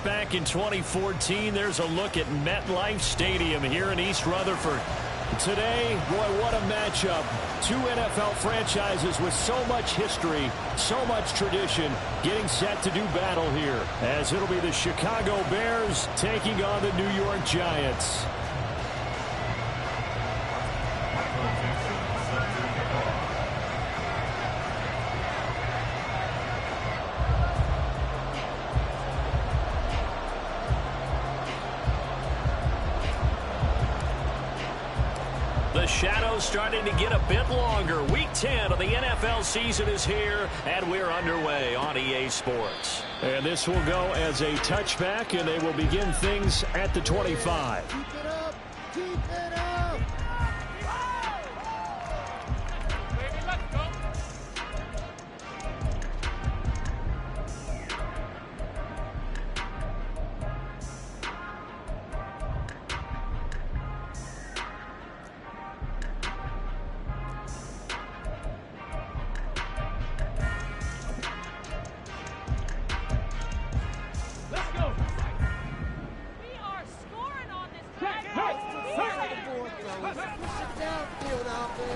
right back in 2014. There's a look at MetLife Stadium here in East Rutherford. Today, boy, what a matchup. Two NFL franchises with so much history, so much tradition, getting set to do battle here, as it'll be the Chicago Bears taking on the New York Giants. The shadow's starting to get a bit longer. Week 10 of the NFL season is here, and we're underway on EA Sports. And this will go as a touchback, and they will begin things at the 25. Keep it up! Keep it up!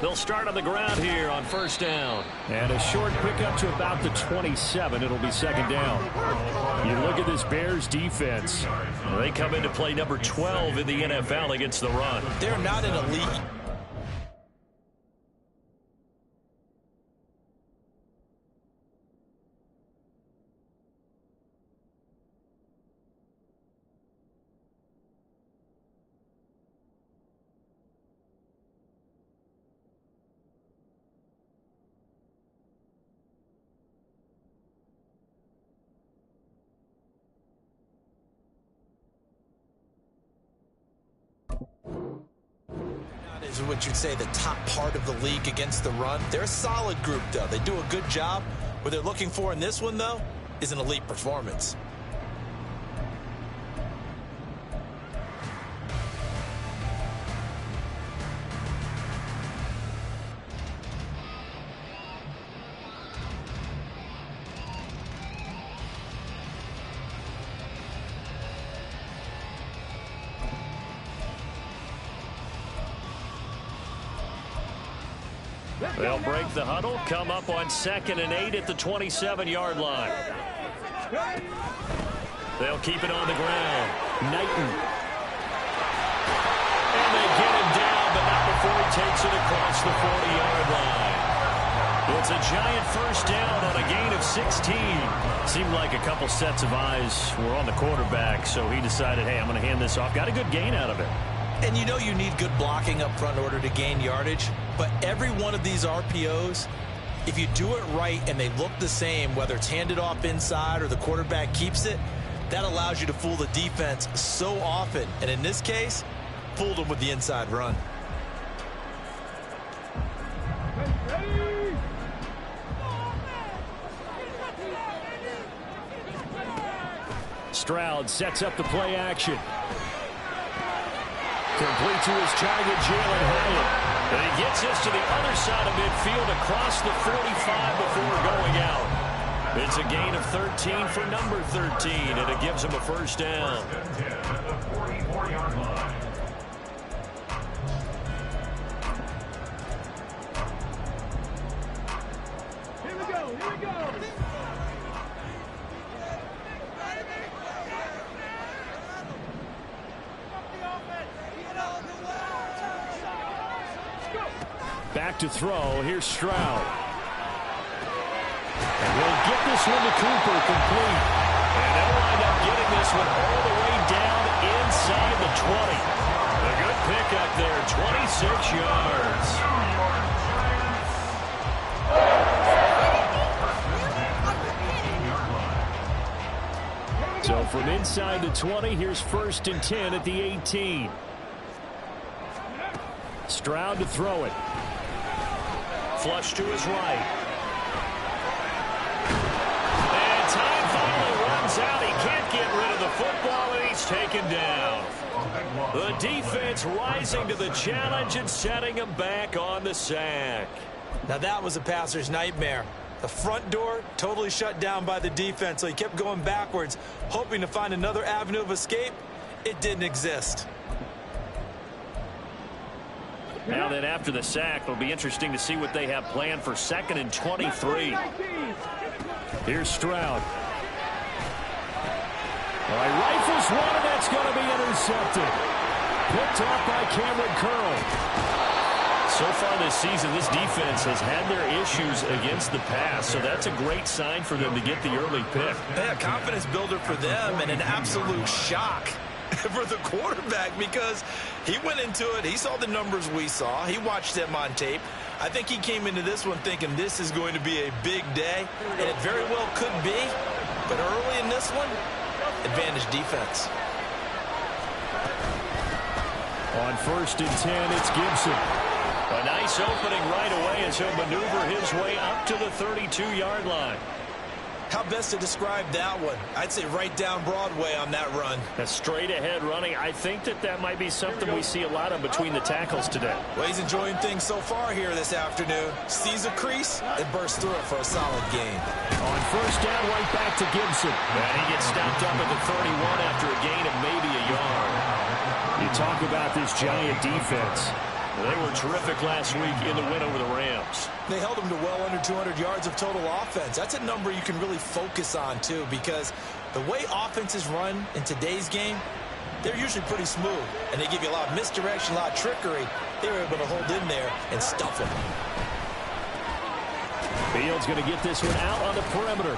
They'll start on the ground here on first down. And a short pickup to about the 27. It'll be second down. You look at this Bears defense. They come into play number 12 in the NFL against the run. They're not an elite. Is what you'd say the top part of the league against the run. They're a solid group, though. They do a good job. What they're looking for in this one, though, is an elite performance. They'll break the huddle, come up on 2nd and 8 at the 27-yard line. They'll keep it on the ground. Knighton. And they get him down, but not before he takes it across the 40-yard line. It's a giant first down on a gain of 16. Seemed like a couple sets of eyes were on the quarterback, so he decided, hey, I'm going to hand this off. Got a good gain out of it. And you know you need good blocking up front in order to gain yardage. But every one of these RPOs, if you do it right and they look the same, whether it's handed off inside or the quarterback keeps it, that allows you to fool the defense so often. And in this case, fooled them with the inside run. Stroud sets up the play action. Complete to his target, Jalen Hyatt. And he gets this to the other side of midfield across the 45 before going out. It's a gain of 13 for number 13, and it gives him a first down. Here we go, here we go! Back to throw. Here's Stroud. And we'll get this one to Cooper complete. And they'll wind up getting this one all the way down inside the 20. A good pickup there, 26 yards. So from inside the 20, here's 1st and 10 at the 18. Stroud to throw it. Flush to his right. And time finally runs out. He can't get rid of the football, and he's taken down. The defense rising to the challenge and setting him back on the sack. Now that was a passer's nightmare. The front door totally shut down by the defense, so he kept going backwards, hoping to find another avenue of escape. It didn't exist. Now then, after the sack, it'll be interesting to see what they have planned for 2nd and 23. Here's Stroud. All right, rifles one, and that's going to be intercepted. Picked off by Cameron Curl. So far this season, this defense has had their issues against the pass, so that's a great sign for them to get the early pick. Yeah, a confidence builder for them and an absolute shock for the quarterback because he went into it. He saw the numbers we saw. He watched them on tape. I think he came into this one thinking this is going to be a big day, and it very well could be. But early in this one, advantage defense. On 1st and 10, it's Gibson. A nice opening right away as he'll maneuver his way up to the 32-yard line. How best to describe that one? I'd say right down Broadway on that run. A straight-ahead running. I think that might be something we see a lot of between the tackles today. Well, he's enjoying things so far here this afternoon. Sees a crease and bursts through it for a solid gain. On 1st down, right back to Gibson. And he gets stopped up at the 31 after a gain of maybe a yard. You talk about this Giant defense. They were terrific last week in the win over the Rams. They held them to well under 200 yards of total offense. That's a number you can really focus on, too, because the way offenses run in today's game, they're usually pretty smooth, and they give you a lot of misdirection, a lot of trickery. They were able to hold in there and stuff them. Fields going to get this one out on the perimeter.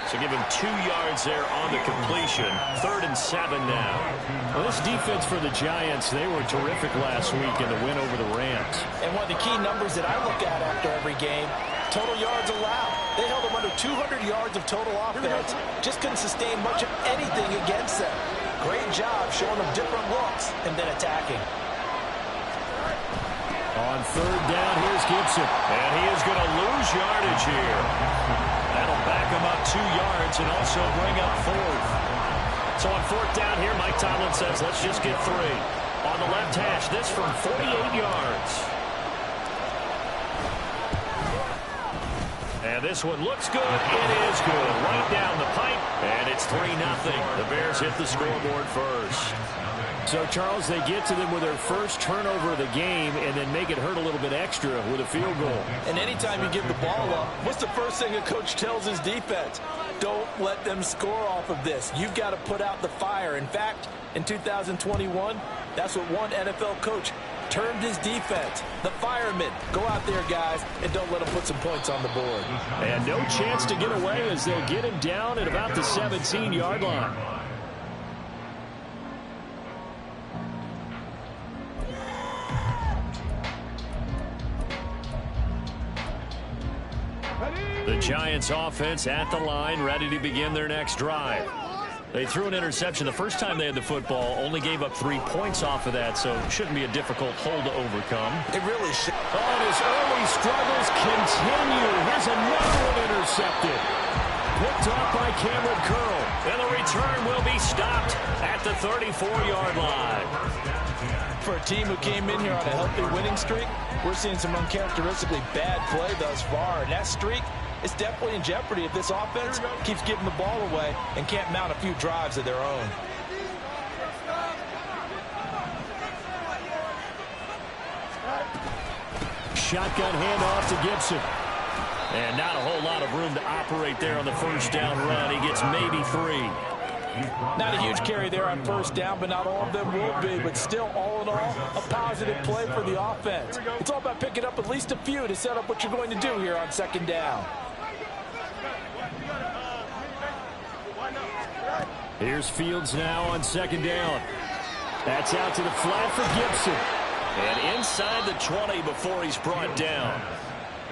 So give him 2 yards there on the completion. 3rd and 7 now. Well, this defense for the Giants, they were terrific last week in the win over the Rams. And one of the key numbers that I look at after every game, total yards allowed. They held them under 200 yards of total offense. Just couldn't sustain much of anything against them. Great job showing them different looks and then attacking. On 3rd down, here's Gibson. And he is going to lose yardage here. That'll back him up 2 yards and also bring up 4th. So on 4th down here, Mike Tomlin says, let's just get 3. On the left hash, this from 48 yards. And this one looks good. It is good. Right down the pipe. And it's 3-0. The Bears hit the scoreboard first. So, Charles, they get to them with their first turnover of the game and then make it hurt a little bit extra with a field goal. And anytime you give the ball up, what's the first thing a coach tells his defense? Don't let them score off of this. You've got to put out the fire. In fact, in 2021, that's what one NFL coach termed his defense. The firemen. Go out there, guys, and don't let them put some points on the board. And no chance to get away as they'll get him down at about the 17-yard line. The Giants offense at the line, ready to begin their next drive. They threw an interception the first time they had the football, only gave up 3 points off of that, so it shouldn't be a difficult hole to overcome. It really should. Oh, and his early struggles continue. Here's another one intercepted. Picked off by Cameron Curl. And the return will be stopped at the 34-yard line. For a team who came in here on a healthy winning streak, we're seeing some uncharacteristically bad play thus far, and that streak is definitely in jeopardy if this offense keeps giving the ball away and can't mount a few drives of their own. Shotgun handoff to Gibson. And not a whole lot of room to operate there on the first down run. He gets maybe 3. Not a huge carry there on first down, but not all of them will be. But still, all in all, a positive play for the offense. It's all about picking up at least a few to set up what you're going to do here on second down. Here's Fields now on second down. That's out to the flat for Gibson. And inside the 20 before he's brought down.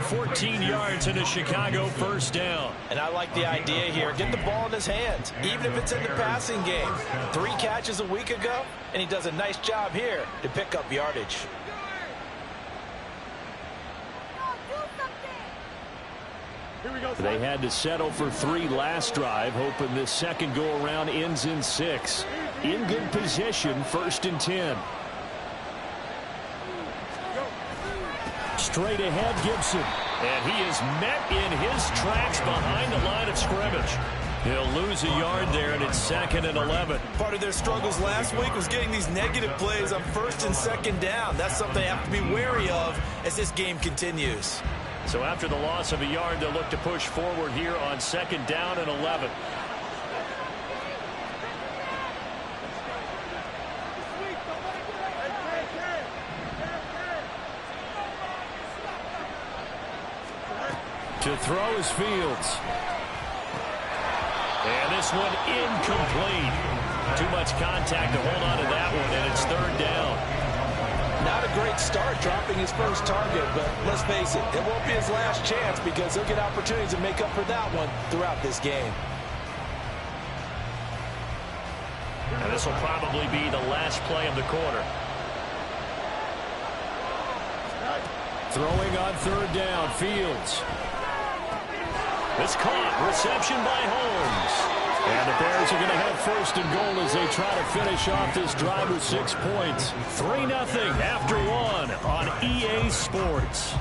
14 yards into Chicago first down. And I like the idea here. Get the ball in his hands, even if it's in the passing game. 3 catches a week ago, and he does a nice job here to pick up yardage. They had to settle for 3 last drive, hoping this second go-around ends in 6. In good position, 1st and 10. Straight ahead, Gibson. And he is met in his tracks behind the line of scrimmage. He'll lose a yard there, and it's 2nd and 11. Part of their struggles last week was getting these negative plays on 1st and 2nd down. That's something they have to be wary of as this game continues. So after the loss of a yard, they'll look to push forward here on 2nd down and 11. To throw is Fields. And this one incomplete. Too much contact to hold on to that one, and it's 3rd down. Not a great start dropping his first target, but let's face it, it won't be his last chance because he'll get opportunities to make up for that one throughout this game. And this will probably be the last play of the quarter. Throwing on 3rd down, Fields. It's caught. Reception by Holmes. And the Bears are going to have 1st and goal as they try to finish off this drive with 6 points. 3-0 after 1 on EA Sports.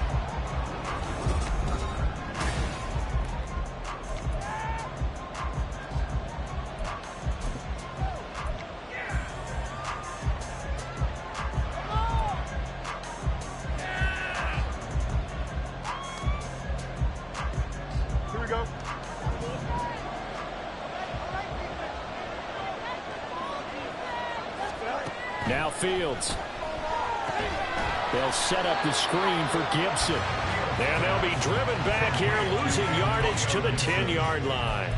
Now Fields. They'll set up the screen for Gibson. And they'll be driven back here, losing yardage to the 10-yard line.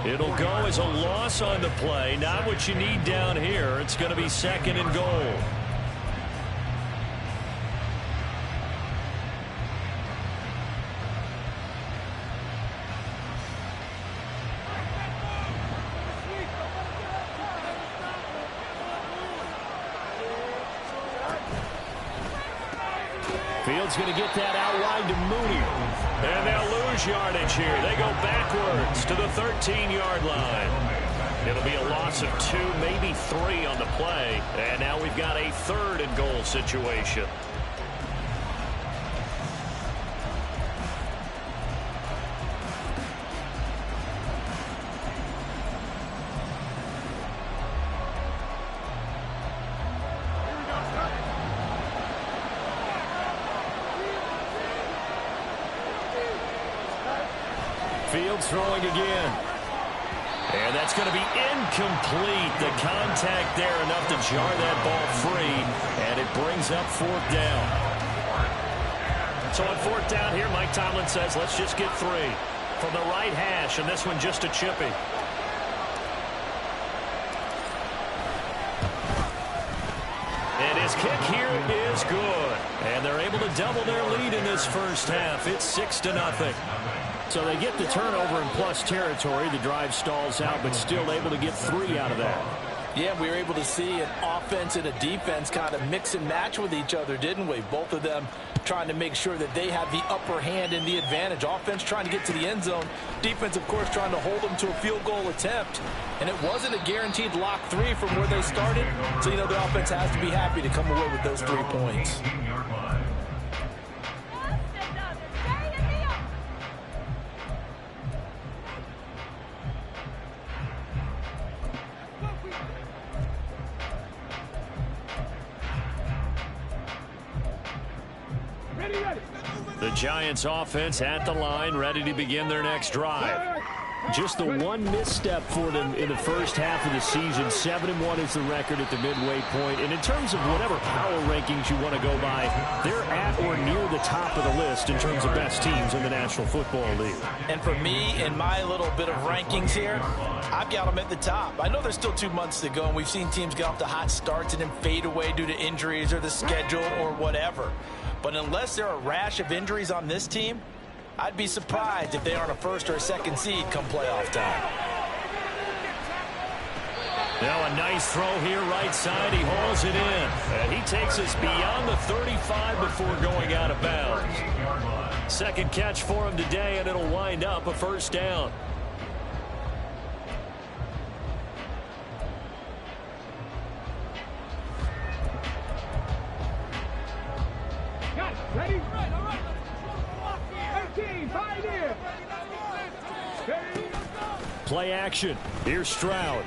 It'll go as a loss on the play. Not what you need down here. It's going to be 2nd and goal. Fields going to get that out wide to Mooney. And they'll lose yardage here. They go backwards to the 13-yard line. It'll be a loss of 2, maybe 3 on the play. And now we've got a 3rd and goal situation. Fields throwing again. And that's going to be incomplete. The contact there enough to jar that ball free. And it brings up 4th down. So on 4th down here, Mike Tomlin says, let's just get 3 from the right hash. And this one just a chippy. And his kick here is good. And they're able to double their lead in this first half. It's 6-0. So they get the turnover in plus territory. The drive stalls out, but still able to get 3 out of that. Yeah, we were able to see an offense and a defense kind of mix and match with each other, didn't we? Both of them trying to make sure that they have the upper hand and the advantage. Offense trying to get to the end zone. Defense, of course, trying to hold them to a field goal attempt. And it wasn't a guaranteed lock 3 from where they started. So, you know, the offense has to be happy to come away with those 3 points. The Giants offense at the line, ready to begin their next drive. Just the one misstep for them in the first half of the season. 7-1 is the record at the midway point. And in terms of whatever power rankings you want to go by, they're at or near the top of the list in terms of best teams in the National Football League. And for me, in my little bit of rankings here, I've got them at the top. I know there's still 2 months to go, and we've seen teams get off to hot starts and then fade away due to injuries or the schedule or whatever. But unless there are a rash of injuries on this team, I'd be surprised if they aren't a 1st or a 2nd seed come playoff time. Now a nice throw here right side. He hauls it in. And he takes us beyond the 35 before going out of bounds. Second catch for him today, and it'll wind up a 1st down. Ready? All right. Play action. Here's Stroud.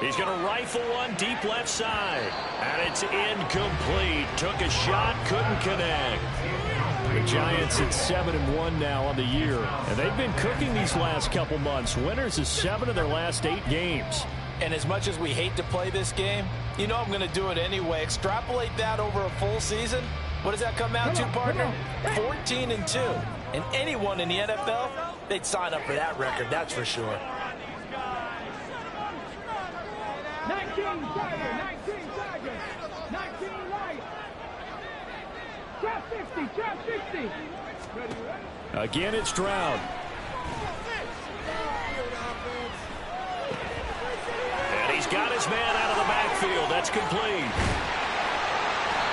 He's going to rifle one deep left side. And it's incomplete. Took a shot, couldn't connect. The Giants at 7-1 now on the year. And they've been cooking these last couple months. Winners of 7 of their last 8 games. And as much as we hate to play this game, you know I'm going to do it anyway. Extrapolate that over a full season. What does that come out to, partner? 14-2. And anyone in the NFL, they'd sign up for that record, that's for sure. 19 Tiger, 19 Tiger, 19 right. Trap 50, trap 50. Again, it's Stroud. And he's got his man out of the backfield. That's complete.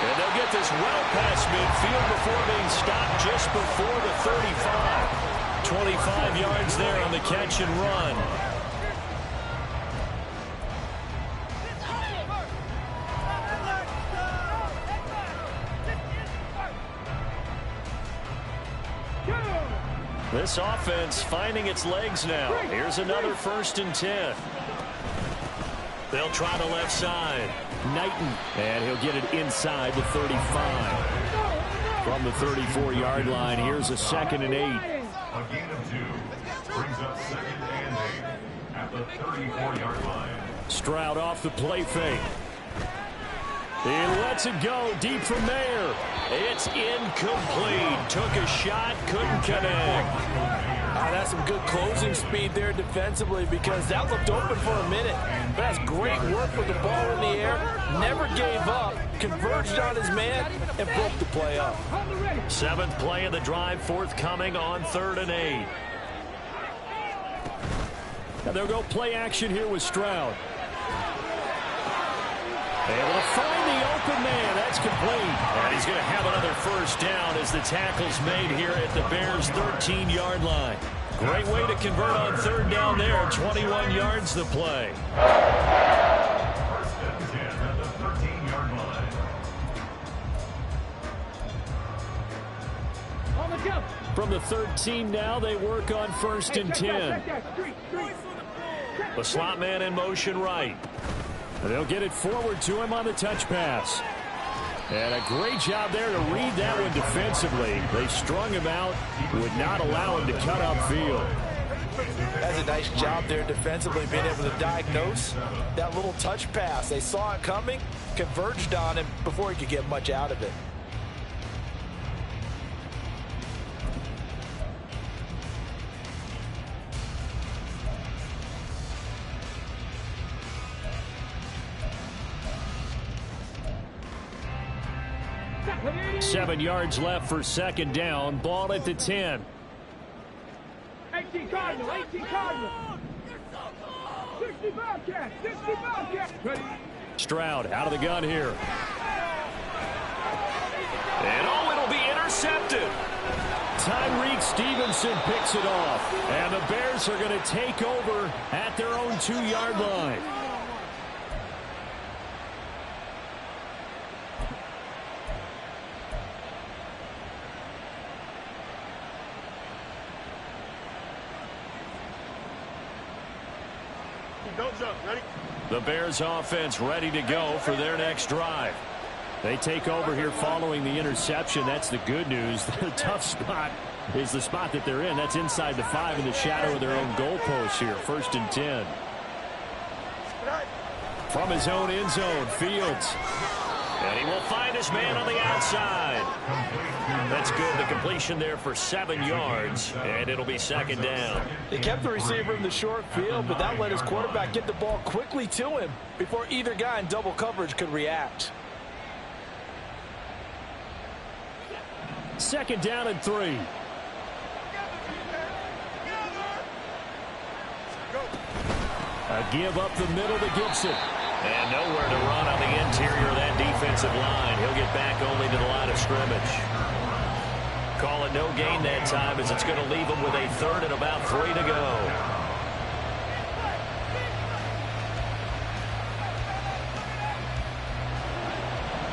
And they'll get this well past midfield before being stopped just before the 35. 25 yards there on the catch and run. This offense finding its legs now. Here's another 1st and 10. They'll try the left side. Knighton, and he'll get it inside the 35. From the 34-yard line, here's a 2nd and 8. A gain of 2 brings up 2nd and 8 at the 34-yard line. Stroud off the play fake. He lets it go deep from there. It's incomplete. Took a shot, couldn't connect. That's some good closing speed there defensively because that looked open for a minute. But that's great work with the ball in the air. Never gave up. Converged on his man and broke the play up. 7th play of the drive forthcoming on 3rd and 8. And they'll go play action here with Stroud. Able to find the open man. That's complete. And he's going to have another 1st down as the tackle's made here at the Bears' 13-yard line. Great way to convert on 3rd down there. 21 yards to play. 1st and 10 at the 13-yard line. On the jump. From the 13 now, they work on 1st and 10. The slot man in motion right. They'll get it forward to him on the touch pass. And a great job there to read that one defensively. They strung him out, would not allow him to cut upfield. That's a nice job there defensively, being able to diagnose that little touch pass. They saw it coming, converged on him before he could get much out of it. Seven yards left for 2nd down. Ball at the 10. 18 Cardinal, 18 Cardinal. 60 Bobcat, 60 Bobcat. Ready? Stroud out of the gun here. And it'll be intercepted. Tyreek Stevenson picks it off. And the Bears are going to take over at their own 2-yard line. The Bears offense ready to go for their next drive. They take over here following the interception. That's the good news. The tough spot is the spot that they're in. That's inside the 5 in the shadow of their own goalpost here. 1st and 10. From his own end zone, Fields. And he will find his man on the outside. That's good. The completion there for 7 yards. And it'll be 2nd down. They kept the receiver in the short field, but that let his quarterback get the ball quickly to him before either guy in double coverage could react. 2nd down and 3. A give up the middle to Gibson. And nowhere to run on the interior of that defensive line. He'll get back only to the line of scrimmage. Call it no gain that time as it's going to leave him with a 3rd and about 3 to go.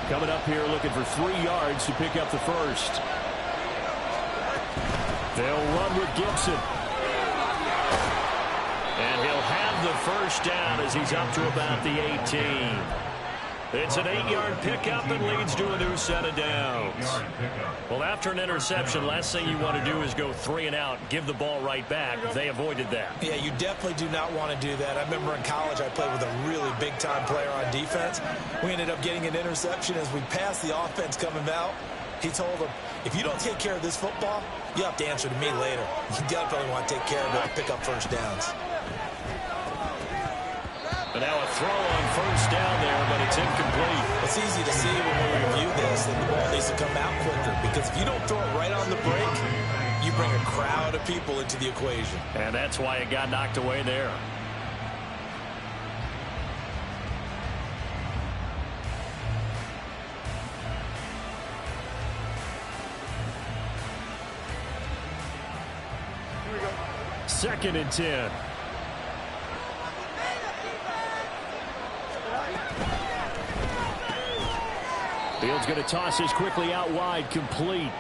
Coming up here looking for 3 yards to pick up the 1st. They'll run with Gibson. first down as he's up to about the 18. It's an 8-yard pickup and leads to a new set of downs. Well, after an interception, last thing you want to do is go 3 and out, give the ball right back. They avoided that. Yeah, you definitely do not want to do that. I remember in college I played with a really big-time player on defense. We ended up getting an interception as we passed the offense coming out. He told him, if you don't take care of this football, you have to answer to me later. You definitely want to take care of it and pick up first downs. But now a throw on first down there, but it's incomplete. It's easy to see when we review this that the ball needs to come out quicker, because if you don't throw it right on the break, you bring a crowd of people into the equation. And that's why it got knocked away there. Second and 10. Fields going to toss this quickly out wide, complete.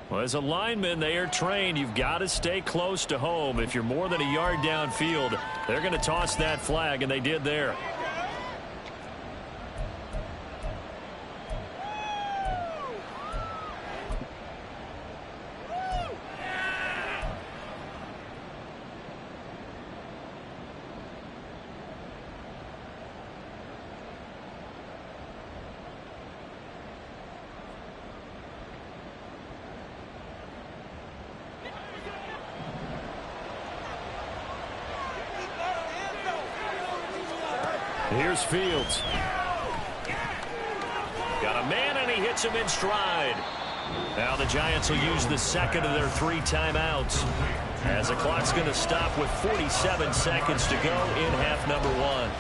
Well, as a lineman, they are trained. You've got to stay close to home. If you're more than a yard downfield, they're going to toss that flag, and they did there. Here's Fields. Got a man, and he hits him in stride. Now the Giants will use the second of their 3 timeouts, as the clock's going to stop with 47 seconds to go in half number 1.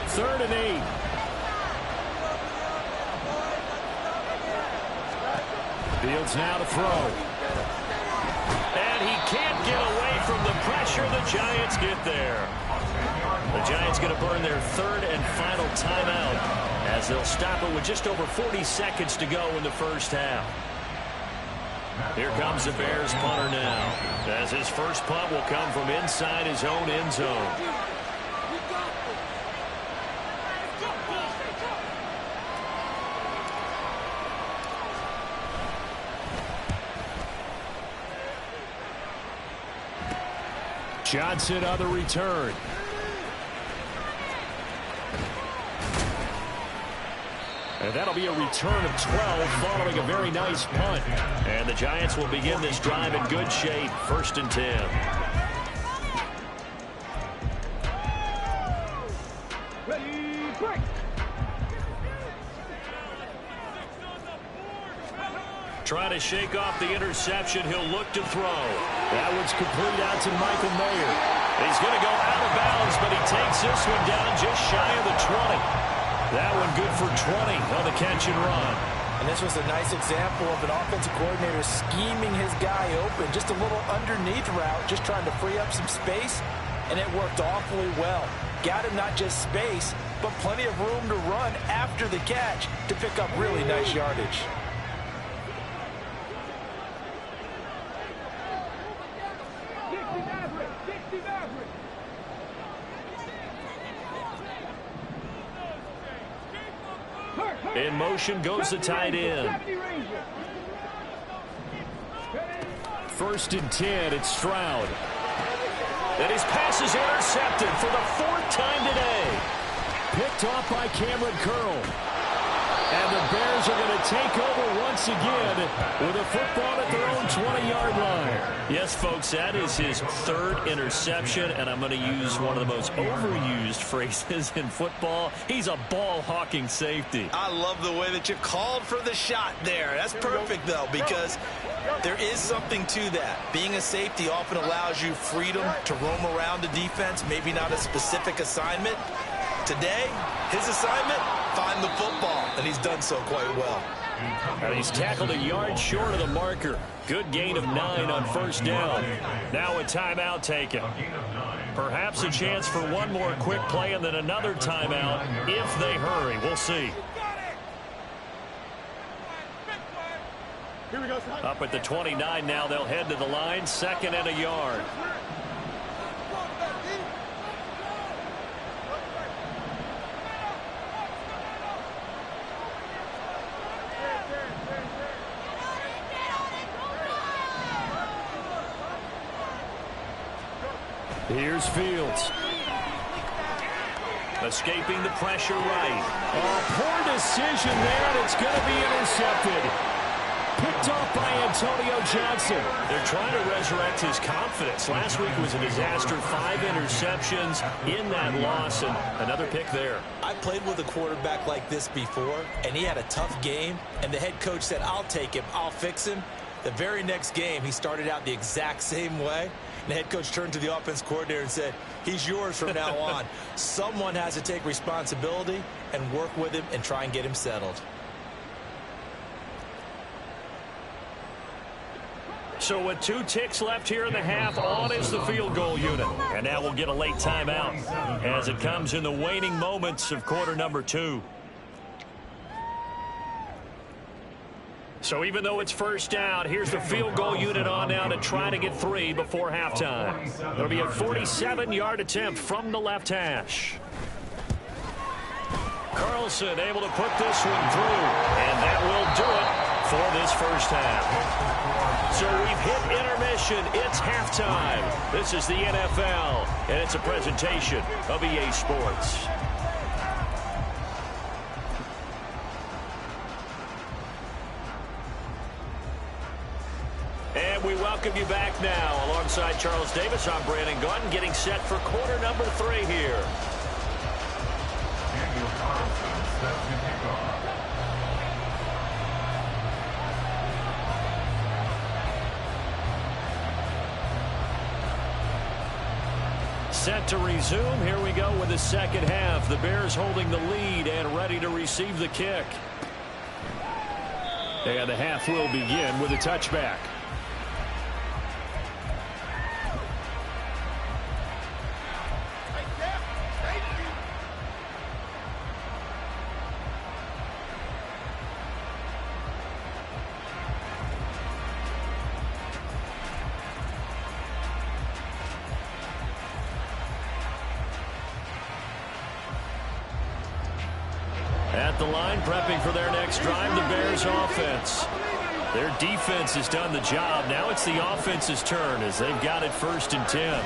Third and 8. Fields now to throw. And he can't get away from the pressure. The Giants get there. The Giants going to burn their 3rd and final timeout, as they'll stop it with just over 40 seconds to go in the first half. Here comes the Bears punter now, as his first punt will come from inside his own end zone. Johnson on the return. And that'll be a return of 12 following a very nice punt. And the Giants will begin this drive in good shape. 1st and 10. Ready, break. Trying to shake off the interception. He'll look to throw. That one's complete out to Michael Mayer. He's going to go out of bounds, but he takes this one down just shy of the 20. That one good for 20 on the catch and run. And this was a nice example of an offensive coordinator scheming his guy open. Just a little underneath route, just trying to free up some space, and it worked awfully well. Got him not just space, but plenty of room to run after the catch to pick up really nice yardage. In motion goes the tight end. 1st and 10, it's Stroud. And his pass is intercepted for the 4th time today. Picked off by Cameron Curl. And the Bears are going to take over once again with a football at their own 20-yard line. Yes, folks, that is his 3rd interception, and I'm going to use one of the most overused phrases in football. He's a ball-hawking safety. I love the way that you called for the shot there. That's perfect, though, because there is something to that. Being a safety often allows you freedom to roam around the defense, maybe not a specific assignment. Today, his assignment, find the football, and he's done so quite well. And he's tackled a yard short of the marker. Good gain of 9 on 1st down. Now a timeout taken. Perhaps a chance for one more quick play and then another timeout if they hurry. We'll see. Here we go. Up at the 29 now, they'll head to the line, 2nd and a yard. Here's Fields. Escaping the pressure right. Oh, poor decision there, and it's going to be intercepted. Picked off by Antonio Johnson. They're trying to resurrect his confidence. Last week was a disaster. 5 interceptions in that loss, and another pick there. I played with a quarterback like this before, and he had a tough game, and the head coach said, I'll take him, I'll fix him. The very next game, he started out the exact same way. And the head coach turned to the offense coordinator and said, he's yours from now on. Someone has to take responsibility and work with him and try and get him settled. So with 2 ticks left here in the half, on is the field goal unit. And now we'll get a late timeout as it comes in the waning moments of quarter number 2. So even though it's first down, here's the field goal unit on now to try to get 3 before halftime. It'll be a 47-yard attempt from the left hash. Carlson able to put this one through, and that will do it for this first half. So we've hit intermission. It's halftime. This is the NFL, and it's a presentation of EA Sports. And we welcome you back now. Alongside Charles Davis, I'm Brandon Gunn, getting set for quarter number 3 here. Daniel Carlson set to kick off. Set to resume. Here we go with the second half. The Bears holding the lead and ready to receive the kick. And the half will begin with a touchback. At the line, prepping for their next drive, the Bears offense. Their defense has done the job. Now it's the offense's turn as they've got it 1st and 10.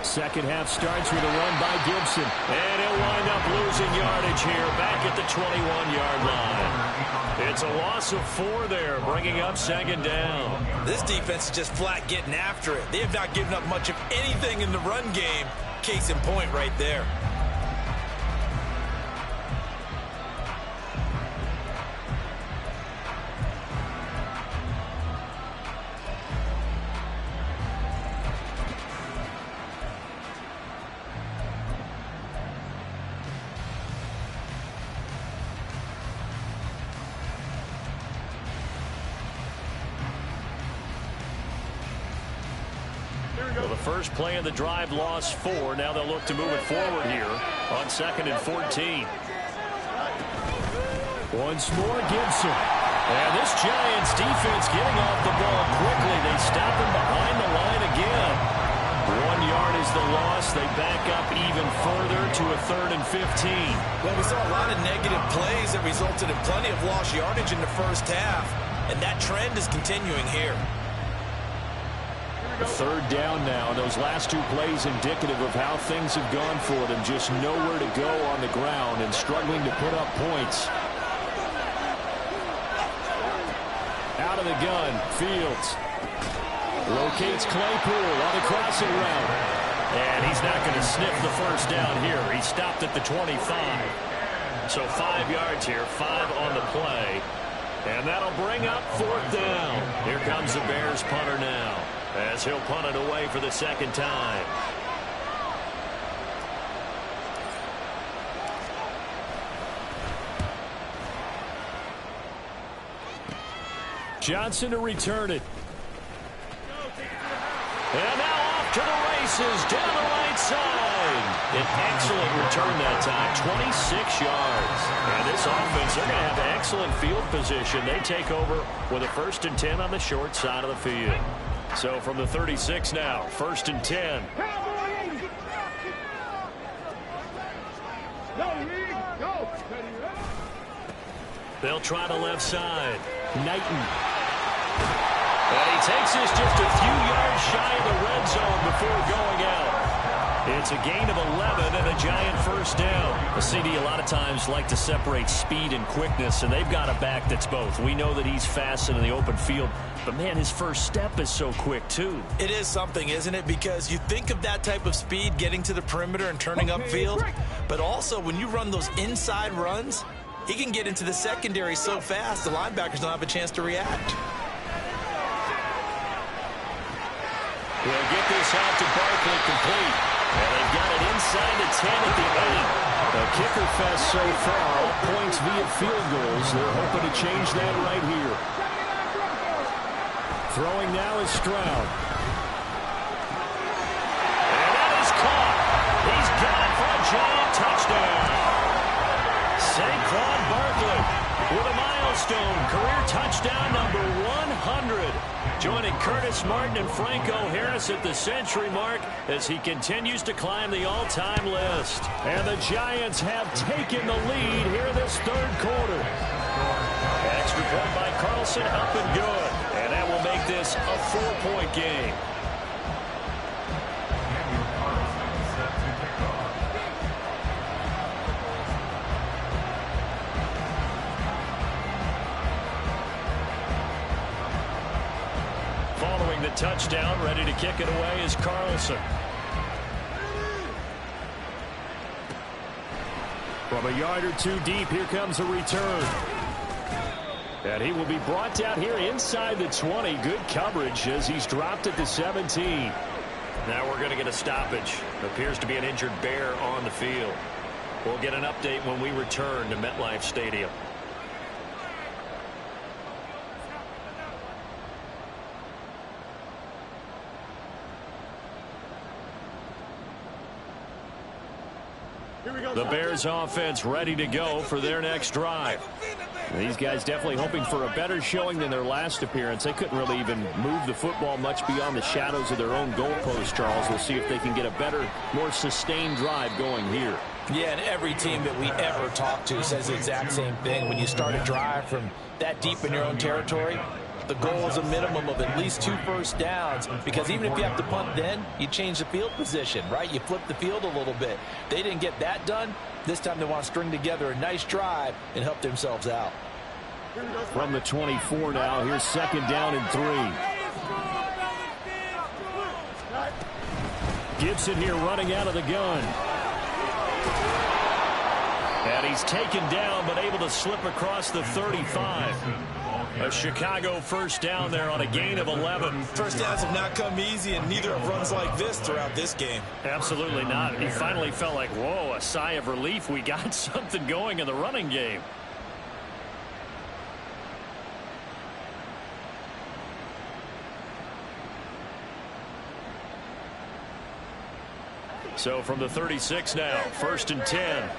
Second half starts with a run by Gibson. And he'll wind up losing yardage here back at the 21-yard line. It's a loss of 4 there, bringing up 2nd down. This defense is just flat getting after it. They have not given up much of anything in the run game. Case in point right there. Well, the first play of the drive lost 4. Now they'll look to move it forward here on 2nd and 14. Once more, Gibson. And this Giants defense getting off the ball quickly. They stop him behind the line again. 1 yard is the loss. They back up even further to a 3rd and 15. Well, we saw a lot of negative plays that resulted in plenty of lost yardage in the first half. And that trend is continuing here. 3rd down now. Those last 2 plays indicative of how things have gone for them. Just nowhere to go on the ground and struggling to put up points. Out of the gun, Fields. Locates Claypool on the crossing route. And he's not going to sniff the first down here. He stopped at the 25. So 5 yards here, 5 on the play. And that'll bring up 4th down. Here comes the Bears punter now, as he'll punt it away for the 2nd time. Johnson to return it. And now off to the races down the right side. An excellent return that time, 26 yards. And this offense, they're going to have excellent field position. They take over with a 1st and 10 on the short side of the field. So from the 36 now, 1st and 10. They'll try the left side. Knighton. And he takes this just a few yards shy of the red zone before going out. It's a gain of 11 and a giant 1st down. The CD a lot of times like to separate speed and quickness, and they've got a back that's both. We know that he's fast in the open field, but, man, his first step is so quick, too. It is something, isn't it? Because you think of that type of speed getting to the perimeter and turning upfield, but also when you run those inside runs, he can get into the secondary so fast the linebackers don't have a chance to react. We'll get this out to Barkley complete. And they've got it inside the 10 at the 8. The kicker fest so far, all points via field goals. They're hoping to change that right here. Throwing now is Stroud. And that is caught. He's got it for a giant touchdown. Saquon Barkley with a milestone career touchdown number 100. Joining Curtis Martin and Franco Harris at the century mark as he continues to climb the all-time list. And the Giants have taken the lead here in this 3rd quarter. Extra point by Carlson, up and good. And that will make this a 4-point game. Following the touchdown, ready to kick it away is Carlson. From a yard or two deep, here comes a return. And he will be brought down here inside the 20. Good coverage as he's dropped at the 17. Now we're going to get a stoppage. Appears to be an injured Bear on the field. We'll get an update when we return to MetLife Stadium. The Bears offense ready to go for their next drive. These guys definitely hoping for a better showing than their last appearance. They couldn't really even move the football much beyond the shadows of their own goalpost, Charles. We'll see if they can get a better, more sustained drive going here. Yeah, and every team that we ever talk to says the exact same thing. When you start a drive from that deep in your own territory, the goal is a minimum of at least 2 first downs, because even if you have to punt then, you change the field position, right? You flip the field a little bit. They didn't get that done. This time they want to string together a nice drive and help themselves out. From the 24 now, here's 2nd down and 3. Gibson here running out of the gun. And he's taken down but able to slip across the 35. A Chicago 1st down there on a gain of 11. First downs have not come easy, and neither have runs like this throughout this game. Absolutely not. He finally felt like, whoa, a sigh of relief. We got something going in the running game. So from the 36 now, 1st and 10.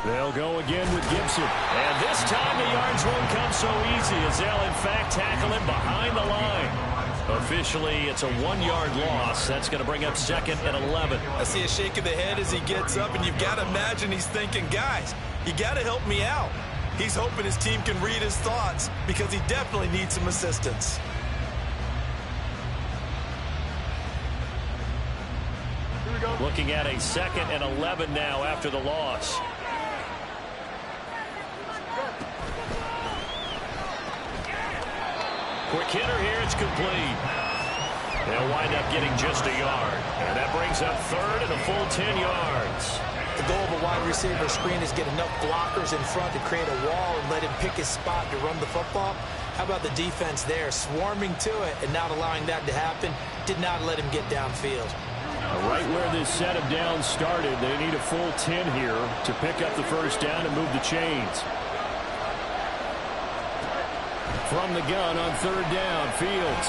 They'll go again with Gibson. And this time the yards won't come so easy as they'll in fact tackle him behind the line. Officially, it's a 1-yard loss. That's going to bring up 2nd and 11. I see a shake of the head as he gets up, and you've got to imagine he's thinking, guys, you got to help me out. He's hoping his team can read his thoughts because he definitely needs some assistance. Looking at a 2nd and 11 now after the loss. Quick hitter here, it's complete. They'll wind up getting just a yard. And that brings up 3rd and a full 10 yards. The goal of a wide receiver screen is get enough blockers in front to create a wall and let him pick his spot to run the football. How about the defense there, swarming to it and not allowing that to happen? Did not let him get downfield. Right where this set of downs started, they need a full 10 here to pick up the 1st down and move the chains. From the gun on third down, Fields.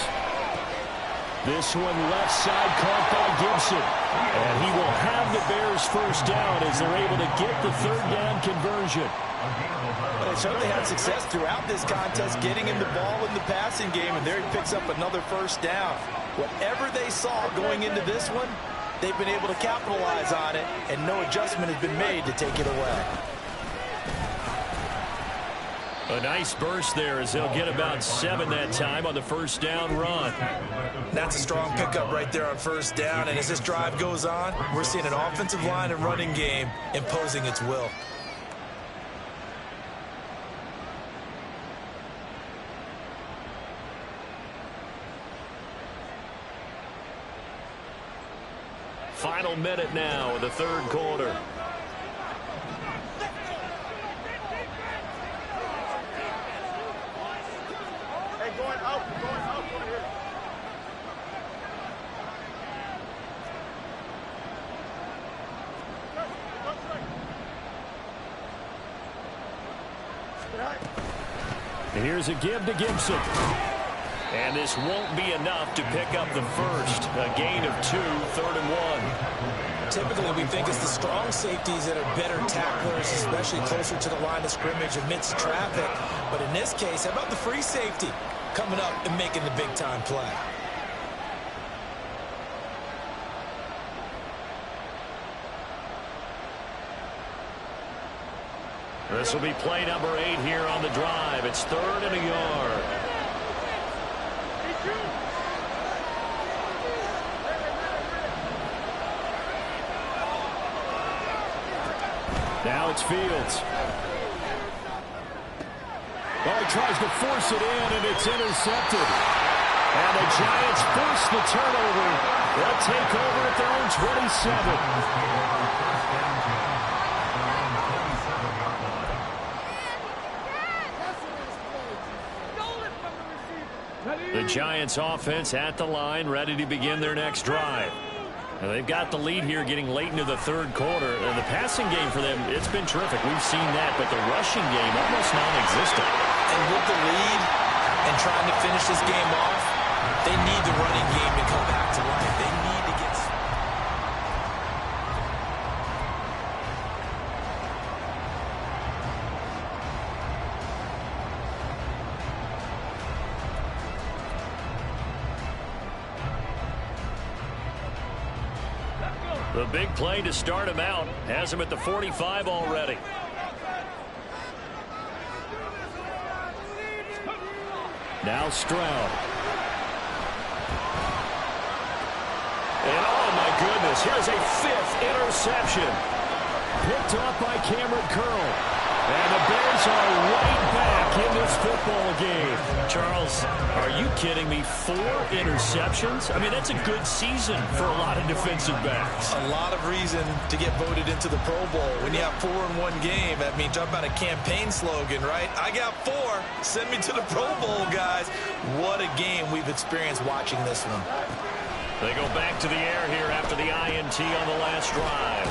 This one left side caught by Gibson. And he will have the Bears first down as they're able to get the third down conversion. Well, they certainly had success throughout this contest getting him the ball in the passing game, and there he picks up another first down. Whatever they saw going into this one, they've been able to capitalize on it, and no adjustment has been made to take it away. A nice burst there as they'll get about 7 that time on the first down run. That's a strong pickup right there on first down, and as this drive goes on, we're seeing an offensive line and running game imposing its will. Final minute now of the third quarter. Here's a give to Gibson. And this won't be enough to pick up the first. A gain of 2, 3rd and 1. Typically, we think it's the strong safeties that are better tacklers, especially closer to the line of scrimmage amidst traffic. But in this case, how about the free safety coming up and making the big-time play? This will be play number 8 here on the drive. It's 3rd and a yard. Now it's Fields. Oh, he tries to force it in, and it's intercepted. And the Giants force the turnover. They'll take over at their own 27. The Giants offense at the line, ready to begin their next drive. Now they've got the lead here getting late into the third quarter. And the passing game for them, it's been terrific. We've seen that, but the rushing game almost non-existent. And with the lead and trying to finish this game off, they need the running game to come back to life. They need to get... The big play to start him out has him at the 45 already. Now Stroud. And oh my goodness, here's a 5th interception. Picked off by Cameron Curl. And the Bears are right back in this football game. Charles, are you kidding me? 4 interceptions? I mean, that's a good season for a lot of defensive backs. A lot of reason to get voted into the Pro Bowl. When you have 4 in one game, that means talk about a campaign slogan, right? I got 4. Send me to the Pro Bowl, guys. What a game we've experienced watching this one. They go back to the air here after the INT on the last drive.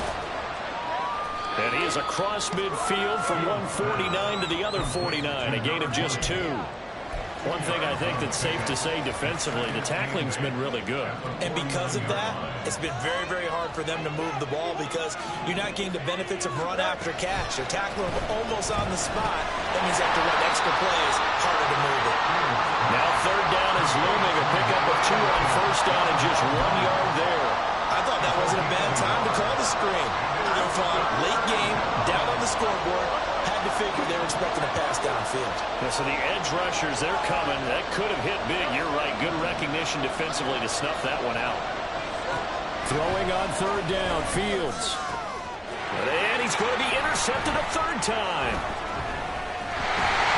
And he is across midfield from 149 to the other 49, a gain of just 2. One thing I think that's safe to say defensively, the tackling's been really good. And because of that, it's been very, very hard for them to move the ball because you're not getting the benefits of run after catch. You're tackling almost on the spot. That means you have to run extra plays, harder to move it. Now third down is looming, a pickup of 2 on first down and just 1 yard there. I thought that wasn't a bad time to call the screen. I thought late game, down on the scoreboard, had to figure they were expecting a pass downfield. Yeah, so the edge rushers, they're coming. That could have hit big. You're right. Good recognition defensively to snuff that one out. Throwing on third down, Fields. And he's going to be intercepted a 3rd time.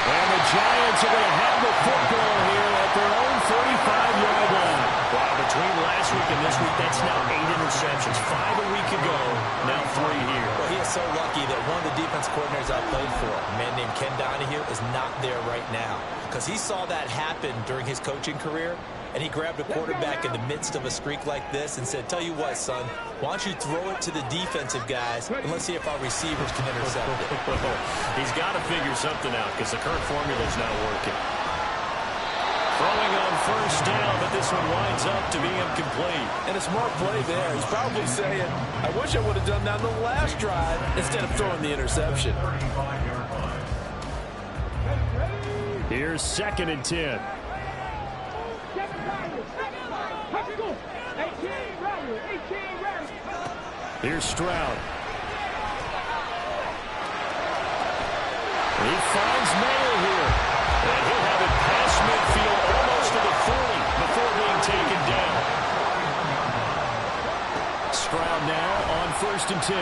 And the Giants are going to have the football here at their own 35-yard line. Wow, between last week and this week, that's now 8 interceptions. 5 a week ago, now 3 here. Well, he is so lucky that one of the defense coordinators I played for, a man named Ken Donahue, is not there right now. Because he saw that happen during his coaching career, and he grabbed a quarterback in the midst of a streak like this and said, tell you what, son, why don't you throw it to the defensive guys, and let's see if our receivers can intercept it. He's got to figure something out because the current formula is not working. first down, but this one winds up to be incomplete. And a smart play there. He's probably saying, I wish I would have done that on the last drive instead of throwing the interception. Here's 2nd and 10. Here's Stroud. He finds Mayer here. And he'll have it past midfield almost to the 40 before being taken down. Stroud now on 1st and 10.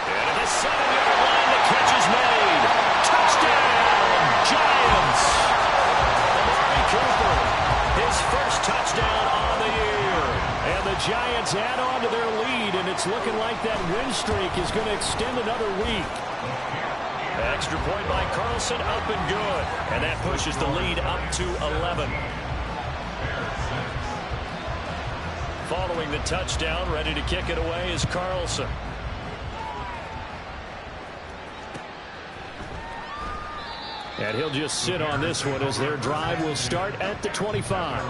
And at the 7-yard line, the catch is made. Touchdown, Giants. Amari Cooper, his first touchdown on the year. And the Giants add on to their lead, and it's looking like that win streak is going to extend another week. Extra point by Carlson, up and good. And that pushes the lead up to 11. Following the touchdown, ready to kick it away is Carlson. And he'll just sit on this one as their drive will start at the 25.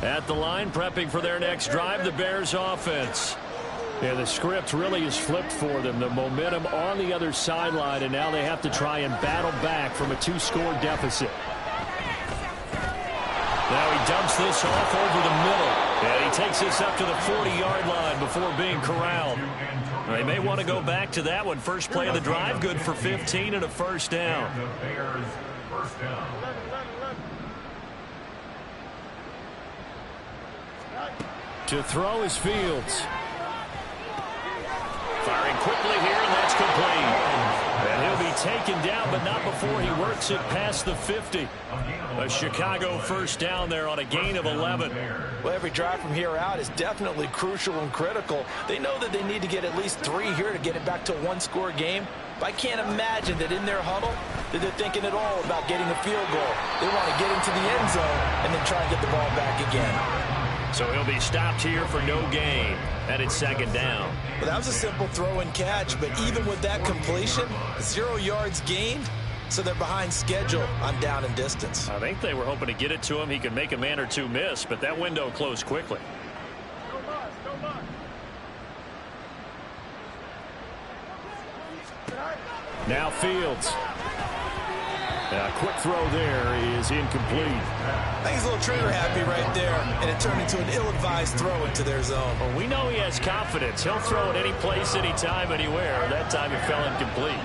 At the line, prepping for their next drive, the Bears offense. Yeah, the script really is flipped for them. The momentum on the other sideline, and now they have to try and battle back from a 2-score deficit. Now he dumps this off over the middle. And he takes this up to the 40-yard line before being corralled. They may want to go back to that one. First play of the drive, good for 15 and a first down. To throw is Fields. Firing quickly here, and that's complete. And he'll be taken down, but not before he works it past the 50. A Chicago first down there on a gain of 11. Well, every drive from here out is definitely crucial and critical. They know that they need to get at least 3 here to get it back to a 1-score game. But I can't imagine that in their huddle that they're thinking at all about getting a field goal. They want to get into the end zone and then try and get the ball back again. So he'll be stopped here for no gain. And it's 2nd down. Well, that was a simple throw and catch, but even with that completion, 0 yards gained, so they're behind schedule on down and distance. I think they were hoping to get it to him. He could make a man or two miss, but that window closed quickly. Now Fields. A quick throw there is incomplete. I think he's a little trigger happy right there, and it turned into an ill-advised throw into their zone. Well, we know he has confidence. He'll throw it any place, anytime, anywhere. That time it fell incomplete.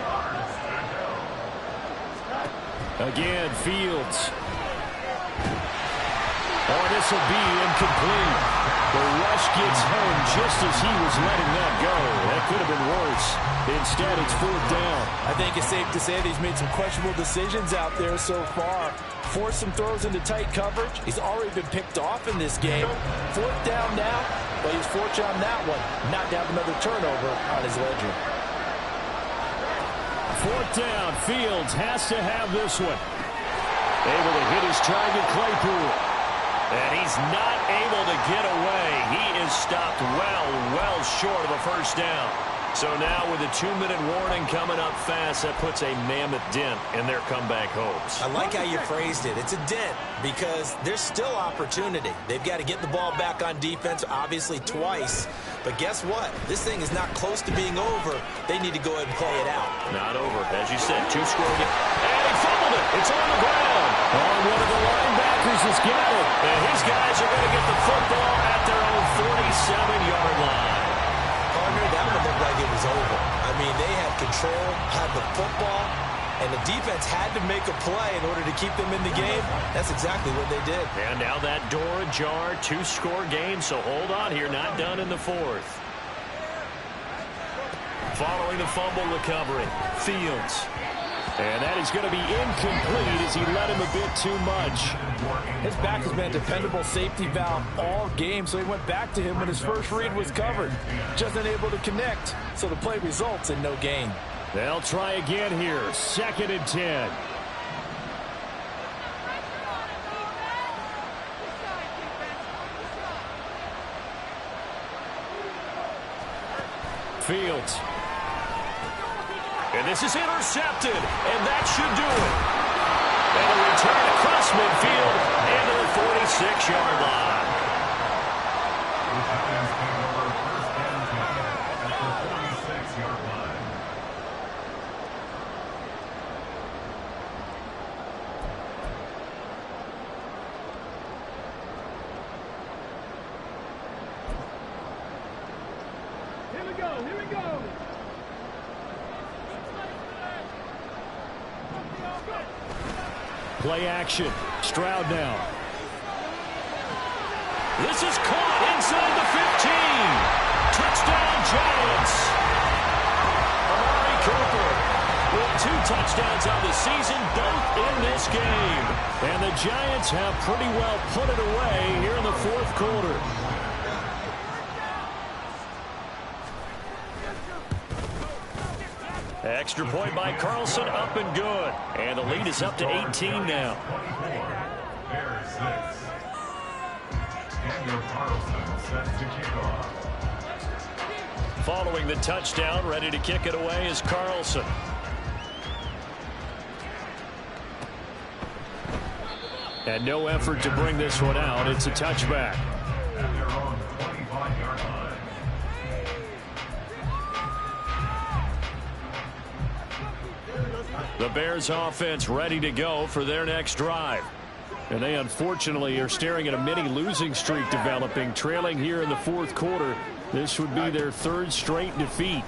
Again, Fields. Oh, this will be incomplete. The rush gets home just as he was letting that go. That could have been worse. Instead, it's 4th down. I think it's safe to say that he's made some questionable decisions out there so far. Forced some throws into tight coverage. He's already been picked off in this game. 4th down now, but he's fortunate on that one. Not to have another turnover on his ledger. 4th down. Fields has to have this one. Able to hit his target, Claypool. And he's not able to get away. He is stopped well short of a first down. So now with a 2-minute warning coming up fast, that puts a mammoth dent in their comeback hopes. I like how you phrased it. It's a dent because there's still opportunity. They've got to get the ball back on defense, obviously twice. But guess what? This thing is not close to being over. They need to go ahead and play it out. Not over. As you said, 2-score game. And he fumbled it. It's on the ground. Oh, one of the linebackers has got it. And his guys are going to get the football at their own 47-yard line. Partner, that one looked like it was over. I mean, they had control, had the football, and the defense had to make a play in order to keep them in the game. That's exactly what they did. And now that door ajar, 2-score game, so hold on here, not done in the 4th. Following the fumble recovery, Fields. And that is going to be incomplete as he led him a bit too much. His back has been a dependable safety valve all game, so he went back to him when his first read was covered. Just unable to connect, so the play results in no gain. They'll try again here. 2nd and 10. Fields. And this is intercepted, and that should do it. And a return across midfield and to the 46-yard line. The Giants take over 1st and 10 at the 46-yard line. Here we go, here we go. Play action. Stroud now. This is caught inside the 15. Touchdown, Giants. Amari Cooper with 2 touchdowns on the season, both in this game. And the Giants have pretty well put it away here in the 4th quarter. Extra point by Carlson, up and good. And the lead is up to 18 now. 24, Bears 6. Daniel Carlson set to kick off. Following the touchdown, ready to kick it away is Carlson. And no effort to bring this one out. It's a touchback. At their own 25-yard line. The Bears offense ready to go for their next drive. And they unfortunately are staring at a mini losing streak developing, trailing here in the 4th quarter. This would be their 3rd straight defeat.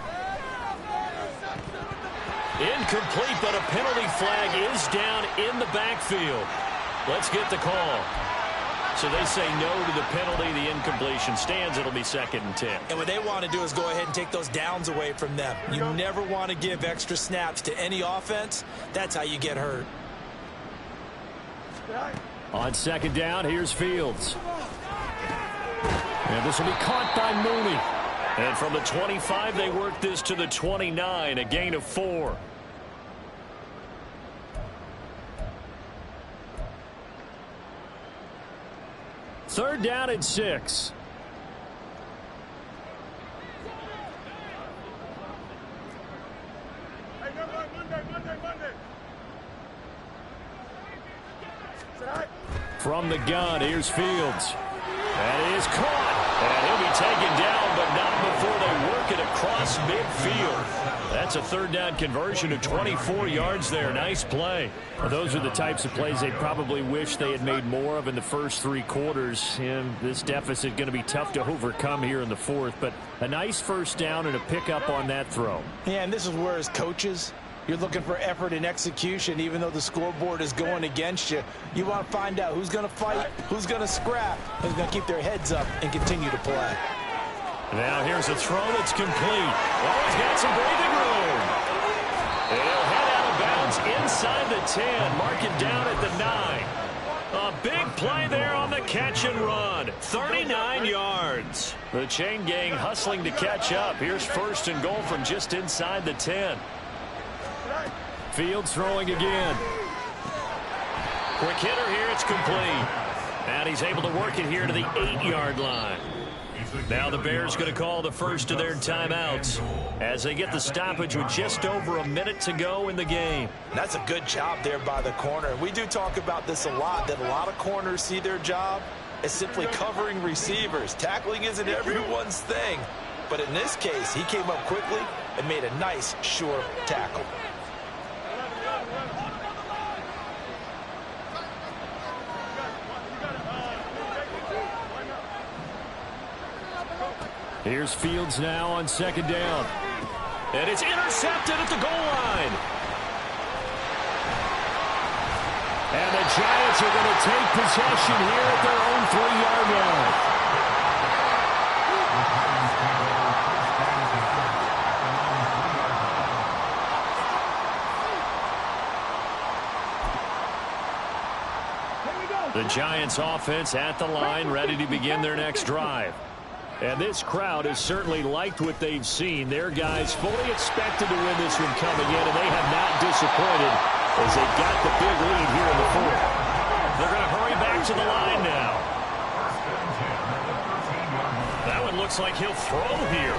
Incomplete, but a penalty flag is down in the backfield. Let's get the call. So they say no to the penalty. The incompletion stands. It'll be 2nd and 10. And what they want to do is go ahead and take those downs away from them. You never want to give extra snaps to any offense. That's how you get hurt. On 2nd down, here's Fields. And this will be caught by Mooney. And from the 25, they work this to the 29, a gain of 4. Third down and 6. From the gun, here's Fields. That is caught. And he'll be taken down, but not before they work it across midfield. That's a 3rd down conversion of 24 yards there. Nice play. Well, those are the types of plays they probably wish they had made more of in the first 3 quarters. And this deficit going to be tough to overcome here in the 4th. But a nice 1st down and a pickup on that throw. Yeah, and this is where as coaches, you're looking for effort and execution. Even though the scoreboard is going against you, you want to find out who's going to fight, who's going to scrap, who's going to keep their heads up and continue to play. Now here's a throw that's complete. Oh, he's got some breathing room. And he'll head out of bounds inside the 10. Mark it down at the 9. A big play there on the catch and run. 39 yards. The chain gang hustling to catch up. Here's 1st and goal from just inside the 10. Fields throwing again. Quick hitter here. It's complete. And he's able to work it here to the 8-yard line. Now the Bears going to call the first of their timeouts as they get the stoppage with just over a minute to go in the game. That's a good job there by the corner. We do talk about this a lot, that a lot of corners see their job as simply covering receivers. Tackling isn't everyone's thing. But in this case, he came up quickly and made a nice, sure tackle. Here's Fields now on 2nd down. And it's intercepted at the goal line. And the Giants are going to take possession here at their own 3-yard line. The Giants offense at the line, ready to begin their next drive. And this crowd has certainly liked what they've seen. Their guys fully expected to win this one coming in, and they have not disappointed as they got the big lead here in the fourth. They're going to hurry back to the line now. That one looks like he'll throw here.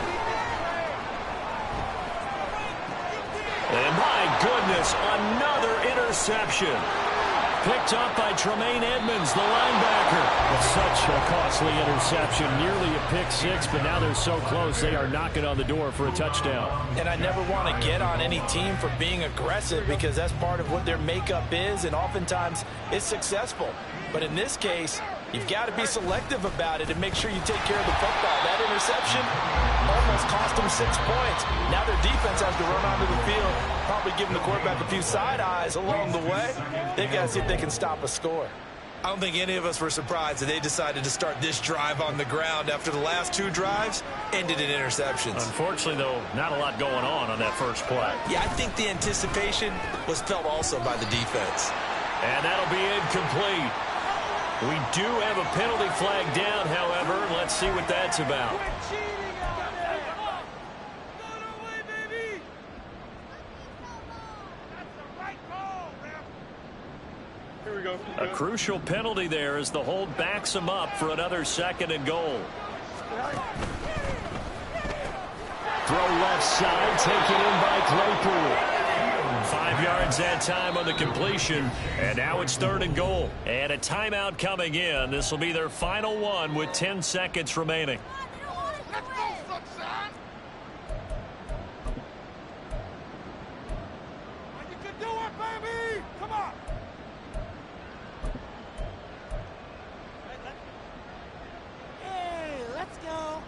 And my goodness, another interception. Picked up by Tremaine Edmonds, the linebacker. Such a costly interception, nearly a pick six, but now they're so close they are knocking on the door for a touchdown. And I never want to get on any team for being aggressive because that's part of what their makeup is, and oftentimes it's successful. But in this case, you've got to be selective about it and make sure you take care of the football. That interception almost cost them 6 points. Now their defense has to run onto the field, probably giving the quarterback a few side eyes along the way. They've got to see if they can stop a score. I don't think any of us were surprised that they decided to start this drive on the ground after the last 2 drives ended in interceptions. Unfortunately, though, not a lot going on that first play. Yeah, I think the anticipation was felt also by the defense. And that'll be incomplete. We do have a penalty flag down, however. Let's see what that's about. A crucial penalty there as the hold backs him up for another 2nd and goal. Throw left side, taken in by Claypool. 5 yards that time on the completion, and now it's 3rd and goal. And a timeout coming in. This will be their final one with 10 seconds remaining. Let's go, sunshine. You can do it, baby. Come on. Hey, let's go.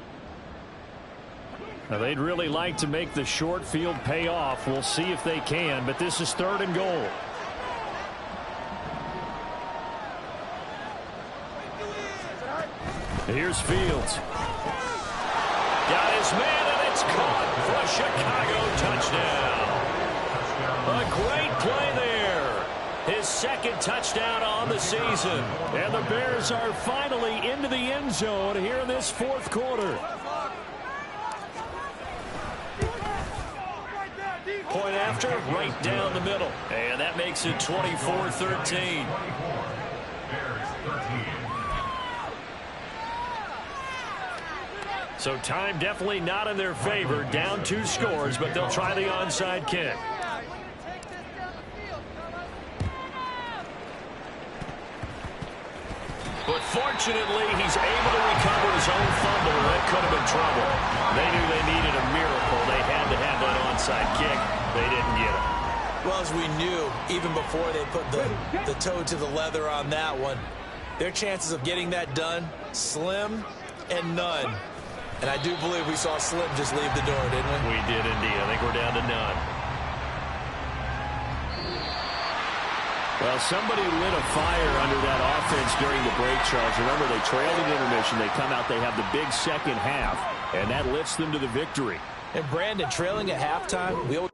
Now, they'd really like to make the short field pay off. We'll see if they can, but this is 3rd and goal. Here's Fields. Got his man, and it's caught for a Chicago touchdown. A great play there. His 2nd touchdown on the season. And the Bears are finally into the end zone here in this 4th quarter. Point after, right down the middle. And that makes it 24-13. So time definitely not in their favor. Down 2 scores, but they'll try the onside kick. But fortunately, he's able to recover his own fumble. That could have been trouble. They knew they needed a miracle. They had to have that onside kick. They didn't get it. Well, as we knew, even before they put the toe to the leather on that one, their chances of getting that done, slim and none. And I do believe we saw Slim just leave the door, didn't we? We did indeed. I think we're down to none. Well, somebody lit a fire under that offense during the break, Charles. Remember, they trailed at intermission. They come out, they have the big second half, and that lifts them to the victory. And Brandon, trailing at halftime, we always